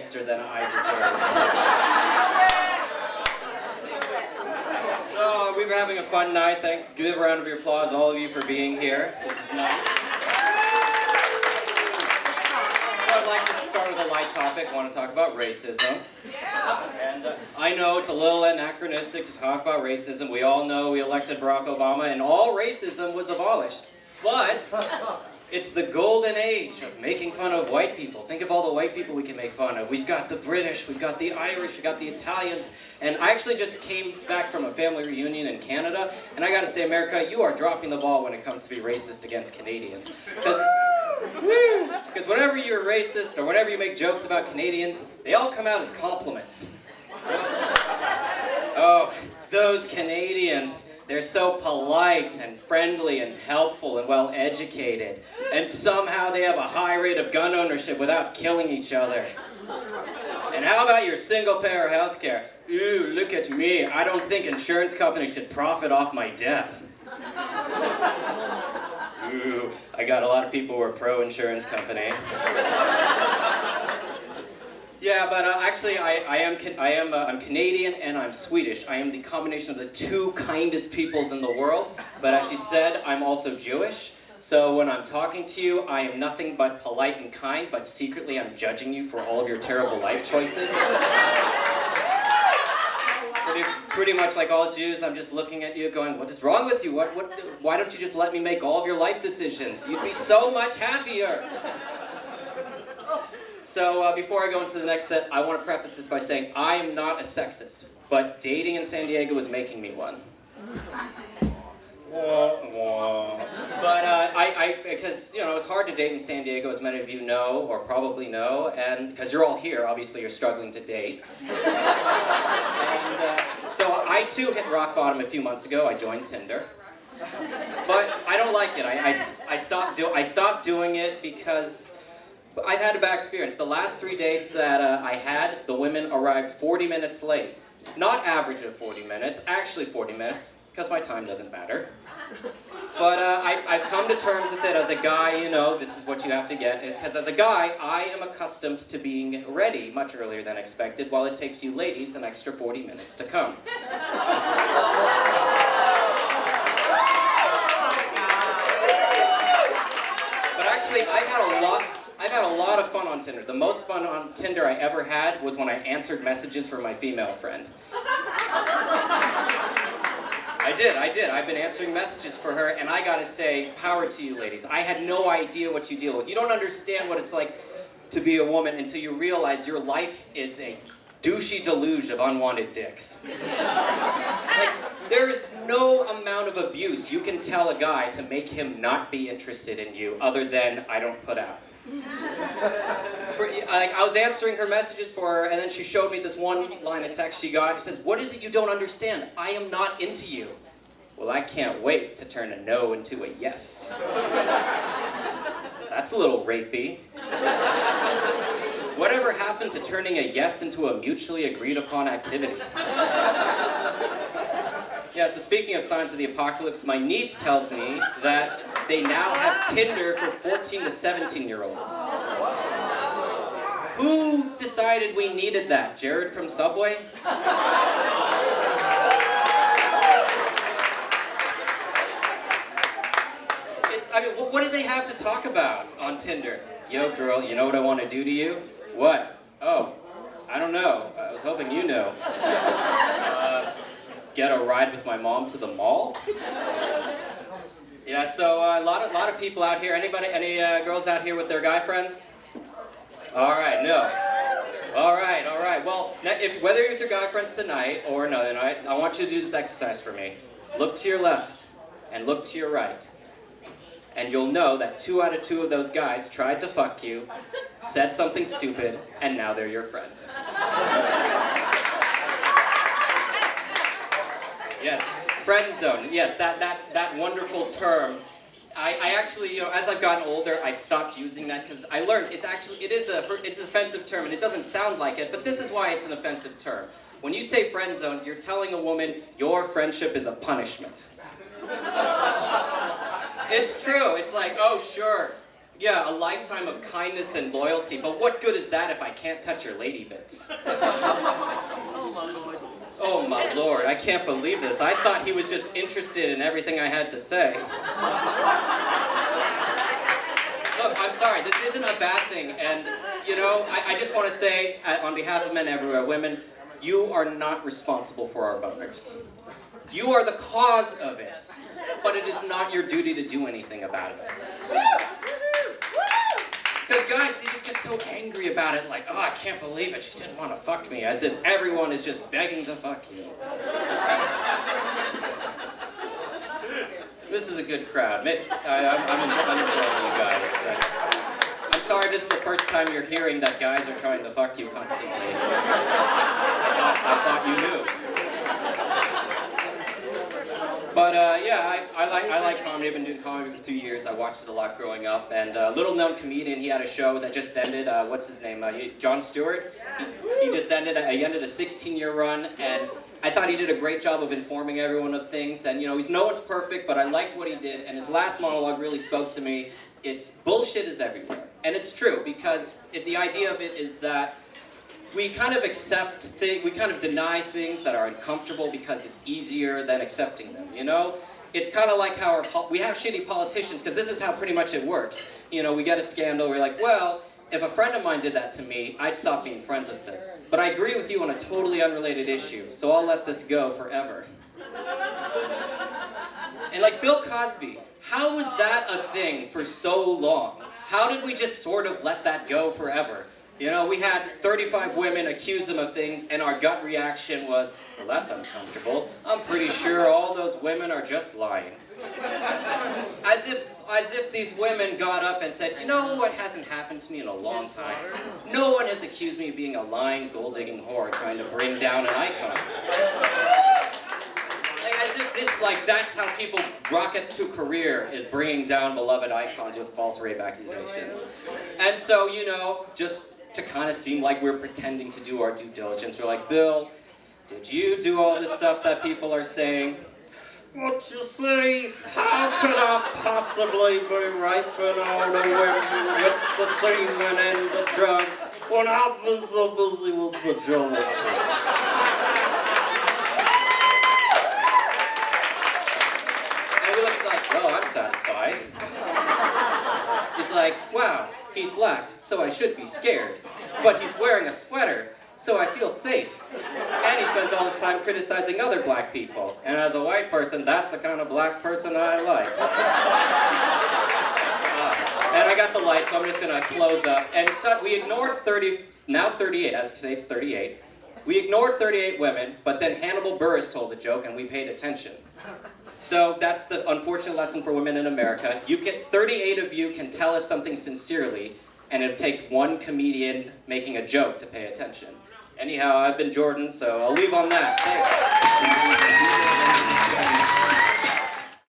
nicer than I deserve. So we were having a fun night. Give a round of applause, all of you, for being here. This is nice. So I'd like to start with a light topic. I want to talk about racism. And I know it's a little anachronistic to talk about racism. We all know we elected Barack Obama and all racism was abolished. But it's the golden age of making fun of white people. Think of all the white people we can make fun of. We've got the British, we've got the Irish, we've got the Italians. And I actually just came back from a family reunion in Canada. And I gotta say, America, you are dropping the ball when it comes to be racist against Canadians. Because whenever you're racist or whenever you make jokes about Canadians, they all come out as compliments. Oh, those Canadians. They're so polite and friendly and helpful and well-educated. And somehow they have a high rate of gun ownership without killing each other. And how about your single-payer health care? Ooh, look at me. I don't think insurance companies should profit off my death. Ooh, I got a lot of people who are pro-insurance company. Yeah, but actually, I'm Canadian and I'm Swedish. I am the combination of the two kindest peoples in the world. But as she said, I'm also Jewish. So when I'm talking to you, I am nothing but polite and kind, but secretly I'm judging you for all of your terrible life choices. Pretty much like all Jews, I'm just looking at you going, what is wrong with you? Why don't you just let me make all of your life decisions? You'd be so much happier. So before I go into the next set, I want to preface this by saying I am not a sexist, but dating in San Diego is making me one. But because, you know, it's hard to date in San Diego, as many of you know, or probably know, and because you're all here, obviously you're struggling to date. And so I too hit rock bottom a few months ago. I joined Tinder. But I don't like it. I stopped doing it because I've had a bad experience. The last 3 dates that I had, the women arrived 40 minutes late. Not average of 40 minutes, actually 40 minutes, because my time doesn't matter. But I've come to terms with it as a guy, you know, this is what you have to get. It's because as a guy, I am accustomed to being ready much earlier than expected, while it takes you ladies an extra 40 minutes to come. But actually, I've had a lot of fun on Tinder. The most fun on Tinder I ever had was when I answered messages for my female friend. I did. I've been answering messages for her, and I gotta say, power to you ladies. I had no idea what you deal with. You don't understand what it's like to be a woman until you realize your life is a douchey deluge of unwanted dicks. Like, there is no amount of abuse you can tell a guy to make him not be interested in you other than I don't put out. Like, I was answering her messages for her, and then she showed me this one line of text she got. She says, "What is it you don't understand? I am not into you." Well, I can't wait to turn a no into a yes. That's a little rapey. Whatever happened to turning a yes into a mutually agreed upon activity? Yeah, so speaking of signs of the apocalypse, my niece tells me that they now have Tinder for 14 to 17-year-olds. Who decided we needed that? Jared from Subway? What do they have to talk about on Tinder? Yo, girl, you know what I want to do to you? What? Oh, I don't know. I was hoping you know. Get a ride with my mom to the mall? Yeah, so a lot of people out here. Any girls out here with their guy friends? All right, no. All right. Well, whether you're with your guy friends tonight or another night, I want you to do this exercise for me. Look to your left and look to your right. And you'll know that 2 out of 2 of those guys tried to fuck you, said something stupid, and now they're your friend. Yes, friend zone. Yes, that wonderful term. I actually, you know, as I've gotten older, I've stopped using that because I learned it's an offensive term and it doesn't sound like it, but this is why it's an offensive term. When you say friend zone, you're telling a woman your friendship is a punishment. It's true. It's like, oh, sure. Yeah, a lifetime of kindness and loyalty, but what good is that if I can't touch your lady bits? Oh my lord, I can't believe this. I thought he was just interested in everything I had to say. Look, I'm sorry, this isn't a bad thing, and, you know, I just want to say, on behalf of men everywhere, women, you are not responsible for our boners. You are the cause of it, but it is not your duty to do anything about it. Because guys, they just get so angry about it, like, oh, I can't believe it, she didn't want to fuck me, as if everyone is just begging to fuck you. This is a good crowd. I'm enjoying you guys. I'm sorry if this is the first time you're hearing that guys are trying to fuck you constantly. I thought you knew. But yeah, I like comedy. I've been doing comedy for 2 years. I watched it a lot growing up. And a little-known comedian, he had a show that just ended. What's his name? Jon Stewart. He just ended. He ended a 16-year run, and I thought he did a great job of informing everyone of things. And you know, no one's perfect, but I liked what he did. And his last monologue really spoke to me. It's bullshit is everywhere, and it's true because the idea of it is that we kind of we kind of deny things that are uncomfortable because it's easier than accepting them, you know? It's kind of like how we have shitty politicians, because this is how pretty much it works. You know, we get a scandal, we're like, well, if a friend of mine did that to me, I'd stop being friends with them. But I agree with you on a totally unrelated issue, so I'll let this go forever. And like Bill Cosby, how was that a thing for so long? How did we just sort of let that go forever? You know, we had 35 women accuse him of things, and our gut reaction was, well, that's uncomfortable. I'm pretty sure all those women are just lying. As if these women got up and said, you know what hasn't happened to me in a long time? No one has accused me of being a lying, gold-digging whore trying to bring down an icon. As if that's how people rocket to career, is bringing down beloved icons with false rape accusations. And so, you know, just to kind of seem like we're pretending to do our due diligence, we're like, Bill, did you do all this stuff that people are saying? What you see? How could I possibly be raping all the women with the semen and the drugs when I've been so busy with vagina? Well, I'm satisfied. He's like, wow, he's black, so I should be scared. But he's wearing a sweater, so I feel safe. And he spends all his time criticizing other black people. And as a white person, that's the kind of black person I like. And I got the light, so I'm just gonna close up. And so we ignored 38, as of today it's 38. We ignored 38 women, but then Hannibal Buress told a joke and we paid attention. So that's the unfortunate lesson for women in America. 38 of you can tell us something sincerely, and it takes one comedian making a joke to pay attention. Anyhow, I've been Jordan, so I'll leave on that. Thanks.